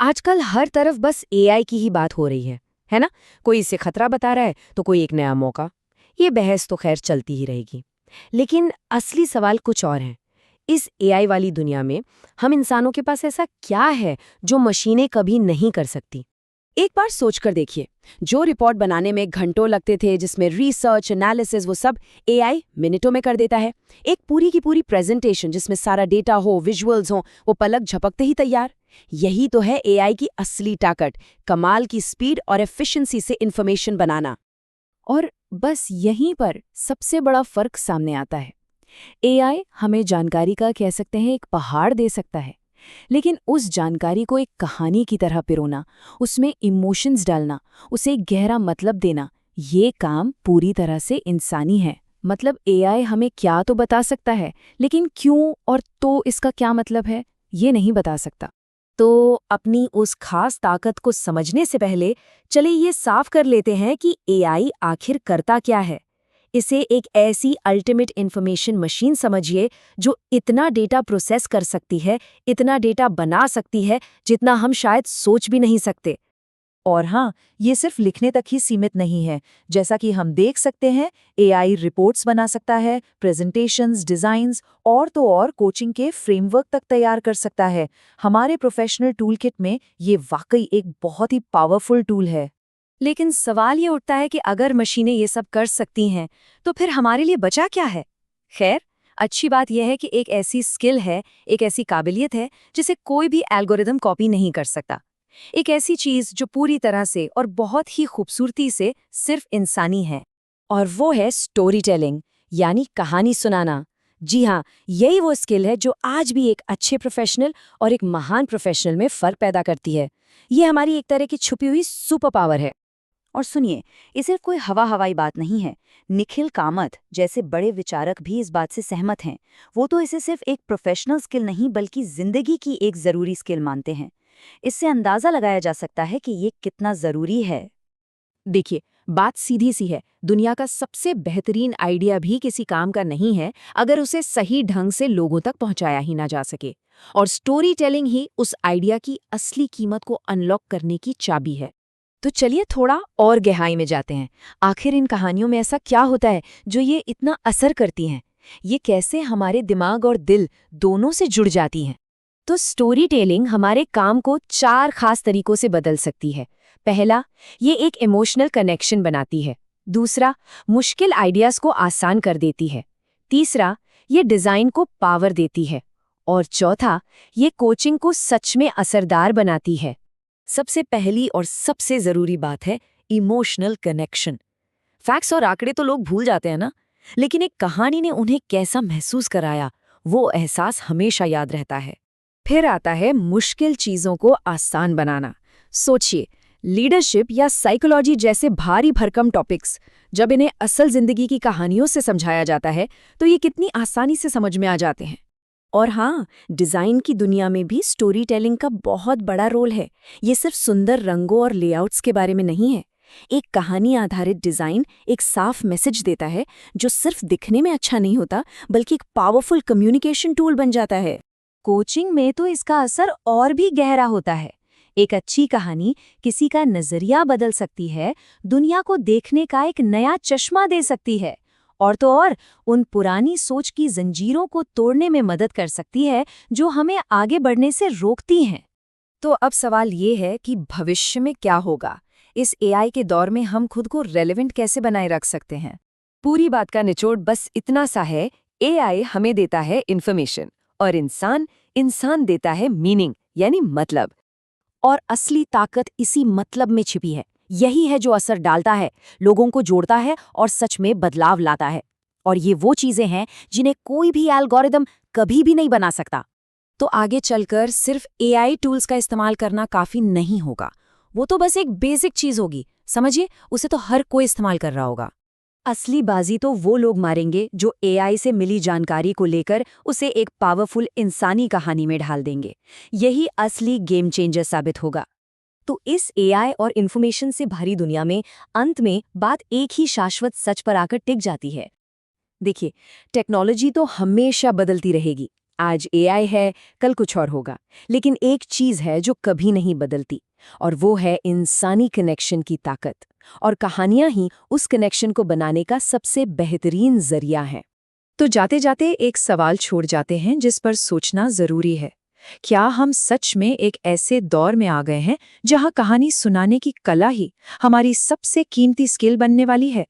आजकल हर तरफ बस एआई की ही बात हो रही है ना? कोई इसे खतरा बता रहा है तो कोई एक नया मौका। ये बहस तो खैर चलती ही रहेगी। लेकिन असली सवाल कुछ और है। इस एआई वाली दुनिया में हम इंसानों के पास ऐसा क्या है जो मशीनें कभी नहीं कर सकती? एक बार सोचकर देखिए, जो रिपोर्ट बनाने में घंटों लगते थे, जिसमें रिसर्च एनालिसिस, वो सब एआई मिनटों में कर देता है। एक पूरी की पूरी प्रेजेंटेशन जिसमें सारा डेटा हो, विजुअल्स हो, वो पलक झपकते ही तैयार। यही तो है एआई की असली ताकत, कमाल की स्पीड और एफिशिएंसी से इंफॉर्मेशन बनाना। और बस यहीं पर सबसे बड़ा फर्क सामने आता है। एआई हमें जानकारी का, कह सकते हैं, एक पहाड़ दे सकता है, लेकिन उस जानकारी को एक कहानी की तरह पिरोना, उसमें इमोशंस डालना, उसे एक गहरा मतलब देना, ये काम पूरी तरह से इंसानी है। मतलब एआई हमें क्या तो बता सकता है, लेकिन क्यों और तो इसका क्या मतलब है, ये नहीं बता सकता। तो अपनी उस खास ताकत को समझने से पहले चलिए ये साफ कर लेते हैं कि एआई आखिर करता क्या है। इसे एक ऐसी अल्टीमेट इंफॉर्मेशन मशीन समझिए जो इतना डेटा प्रोसेस कर सकती है, इतना डेटा बना सकती है जितना हम शायद सोच भी नहीं सकते। और हाँ, ये सिर्फ लिखने तक ही सीमित नहीं है। जैसा कि हम देख सकते हैं, एआई रिपोर्ट्स बना सकता है, प्रेजेंटेशंस, डिज़ाइंस और तो और कोचिंग के फ्रेमवर्क तक तैयार कर सकता है। हमारे प्रोफेशनल टूलकिट में ये वाकई एक बहुत ही पावरफुल टूल है। लेकिन सवाल ये उठता है कि अगर मशीनें ये सब कर सकती हैं, तो फिर हमारे लिए बचा क्या है? खैर, अच्छी बात यह है कि एक ऐसी स्किल है, एक ऐसी काबिलियत है जिसे कोई भी एल्गोरिदम कॉपी नहीं कर सकता। एक ऐसी चीज जो पूरी तरह से और बहुत ही खूबसूरती से सिर्फ इंसानी है। और वो है स्टोरी टेलिंग, यानी कहानी सुनाना। जी हाँ, यही वो स्किल है जो आज भी एक अच्छे प्रोफेशनल और एक महान प्रोफेशनल में फर्क पैदा करती है। ये हमारी एक तरह की छुपी हुई सुपर पावर है। और सुनिए, ये सिर्फ कोई हवा हवाई बात नहीं है। निखिल कामत जैसे बड़े विचारक भी इस बात से सहमत हैं। वो तो इसे सिर्फ एक प्रोफेशनल स्किल नहीं बल्कि जिंदगी की एक जरूरी स्किल मानते हैं। इससे अंदाजा लगाया जा सकता है कि ये कितना जरूरी है। देखिए, बात सीधी सी है। दुनिया का सबसे बेहतरीन आइडिया भी किसी काम का नहीं है अगर उसे सही ढंग से लोगों तक पहुंचाया ही ना जा सके। और स्टोरी टेलिंग ही उस आइडिया की असली कीमत को अनलॉक करने की चाबी है। तो चलिए थोड़ा और गहराई में जाते हैं। आखिर इन कहानियों में ऐसा क्या होता है जो ये इतना असर करती हैं? ये कैसे हमारे दिमाग और दिल दोनों से जुड़ जाती हैं? तो स्टोरी टेलिंग हमारे काम को 4 खास तरीकों से बदल सकती है। पहला, ये एक इमोशनल कनेक्शन बनाती है। दूसरा, मुश्किल आइडियाज को आसान कर देती है। तीसरा, ये डिज़ाइन को पावर देती है। और चौथा, ये कोचिंग को सच में असरदार बनाती है। सबसे पहली और सबसे ज़रूरी बात है इमोशनल कनेक्शन। फैक्ट्स और आंकड़े तो लोग भूल जाते हैं ना, लेकिन एक कहानी ने उन्हें कैसा महसूस कराया, वो एहसास हमेशा याद रहता है। फिर आता है मुश्किल चीज़ों को आसान बनाना। सोचिए, लीडरशिप या साइकोलॉजी जैसे भारी भरकम टॉपिक्स जब इन्हें असल जिंदगी की कहानियों से समझाया जाता है तो ये कितनी आसानी से समझ में आ जाते हैं। और हाँ, डिज़ाइन की दुनिया में भी स्टोरी टेलिंग का बहुत बड़ा रोल है। ये सिर्फ सुंदर रंगों और लेआउट्स के बारे में नहीं है। एक कहानी आधारित डिज़ाइन एक साफ मैसेज देता है जो सिर्फ दिखने में अच्छा नहीं होता बल्कि एक पावरफुल कम्युनिकेशन टूल बन जाता है। कोचिंग में तो इसका असर और भी गहरा होता है। एक अच्छी कहानी किसी का नजरिया बदल सकती है, दुनिया को देखने का एक नया चश्मा दे सकती है, और तो और उन पुरानी सोच की जंजीरों को तोड़ने में मदद कर सकती है जो हमें आगे बढ़ने से रोकती हैं। तो अब सवाल ये है कि भविष्य में क्या होगा? इस एआई के दौर में हम खुद को रेलेवेंट कैसे बनाए रख सकते हैं? पूरी बात का निचोड़ बस इतना सा है, एआई हमें देता है इन्फॉर्मेशन और इंसान देता है मीनिंग, यानी मतलब। और असली ताकत इसी मतलब में छिपी है। यही है जो असर डालता है, लोगों को जोड़ता है और सच में बदलाव लाता है। और ये वो चीजें हैं जिन्हें कोई भी एल्गोरिदम कभी भी नहीं बना सकता। तो आगे चलकर सिर्फ एआई टूल्स का इस्तेमाल करना काफी नहीं होगा। वो तो बस एक बेसिक चीज होगी, समझिए, उसे तो हर कोई इस्तेमाल कर रहा होगा। असली बाजी तो वो लोग मारेंगे जो एआई से मिली जानकारी को लेकर उसे एक पावरफुल इंसानी कहानी में ढाल देंगे। यही असली गेम चेंजर साबित होगा। तो इस एआई और इन्फॉर्मेशन से भरी दुनिया में अंत में बात एक ही शाश्वत सच पर आकर टिक जाती है। देखिए, टेक्नोलॉजी तो हमेशा बदलती रहेगी, आज एआई है, कल कुछ और होगा, लेकिन एक चीज है जो कभी नहीं बदलती, और वो है इंसानी कनेक्शन की ताकत। और कहानियां ही उस कनेक्शन को बनाने का सबसे बेहतरीन जरिया है। तो जाते जाते एक सवाल छोड़ जाते हैं जिस पर सोचना जरूरी है। क्या हम सच में एक ऐसे दौर में आ गए हैं जहां कहानी सुनाने की कला ही हमारी सबसे कीमती स्किल बनने वाली है?